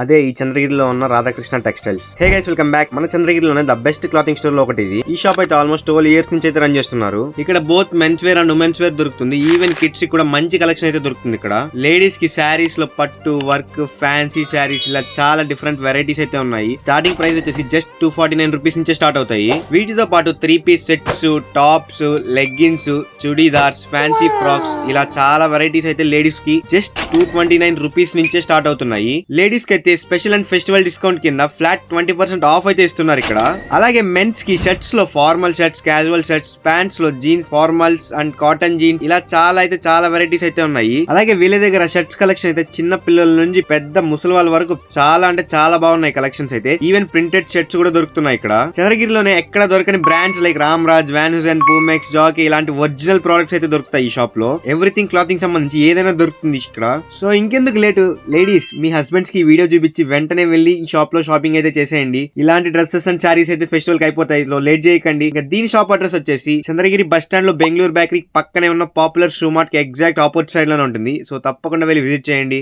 అదే ఈ చంద్రగిరిలో ఉన్న Radhakrishna textiles. Hey guys, welcome back. మన చంద్రగిరిలోనే ద బెస్ట్ క్లాతింగ్ స్టోర్ లో ఒకటి ఇది. ఈ షాప్ అయితే ఆల్మోస్ట్ 12 years నుంచి అయితే రన్ చేస్తున్నారు. ఇక్కడ both men's wear and women's wear దొరుకుతుంది. ఈవెన్ కిడ్స్ కి కూడా మంచి కలెక్షన్ అయితే దొరుకుతుంది. ఇక్కడ లేడీస్ కి శారీస్ లో పట్టు వర్క్, ఫ్యాన్సీ శారీస్ ఇలా చాలా డిఫరెంట్ వెరైటీస్ అయితే ఉన్నాయి. స్టార్టింగ్ ప్రైస్ వచ్చేసి జస్ట్ 249 రూపీస్ నుంచే స్టార్ట్ అవుతాయి. వీటితో పాటు 3-piece sets, tops, leggings, churidars, fancy frocks ఇలా చాలా వెరైటీస్ అయితే లేడీస్ కి జస్ట్ 229 రూపీస్ నుంచే స్టార్ట్ అవుతున్నాయి. లేడీస్ కి అయితే స్పెషల్ అండ్ ఫెస్టివల్ డిస్కౌంట్ కింద ఫ్లాట్ 20% ఆఫ్ అయితే ఇస్తున్నారు ఇక్కడ. అలాగే మెన్స్ కి షర్ట్స్ లో formal shirts, casual shirts, pants లో jeans, formals and cotton jeans ఇలా చాలా వెరైటీస్ అయితే ఉన్నాయి. అలాగే వీళ్ళ దగ్గర షర్ట్స్ కలెక్షన్ అయితే చిన్న పిల్లల నుంచి పెద్ద ముసలి వాళ్ళ వరకు చాలా బాగున్నాయి కలెక్షన్స్ అయితే. ఈవెన్ ప్రింటెడ్ షర్ట్స్ కూడా దొరుకుతున్నాయి ఇక్కడ. చంద్రగిరిలోనే ఎక్కడ దొరకని brands like Ramraj, Van Heusen, Poomex, Jockey ఇలాంటి ఒరిజినల్ ప్రొడక్ట్స్ అయితే దొరుకుతాయి ఈ షాప్ లో. ఎవ్రీథింగ్ క్లాతింగ్ సంబంధించి ఏదైనా దొరుకుతుంది ఇక్కడ. సో ఇంకెందుకు లేటు, లేడీస్ మీ హస్బెండ్స్ కి వీడియో చూపించి వెంటనే వెళ్లి ఈ షాప్ లో షాపింగ్ అయితే చేసేయండి. ఇలాంటి డ్రెస్సెస్ అండ్ శారీస్ అయితే ఫెస్టివల్ కి అయిపోతాయి. లేట్ చేయకండి. ఇంకా దీని షాప్ అడ్రస్ వచ్చేసి చంద్రగిరి బస్ స్టాండ్ లో బెంగళూరు బేకరీ పక్కనే ఉన్న పాపులర్ షూ మార్ట్ కి ఎగ్జాక్ట్ ఆపోజిట్ సైడ్ లోనే ఉంటుంది. సో తప్పకుండా వెళ్ళి విజిట్ చేయండి.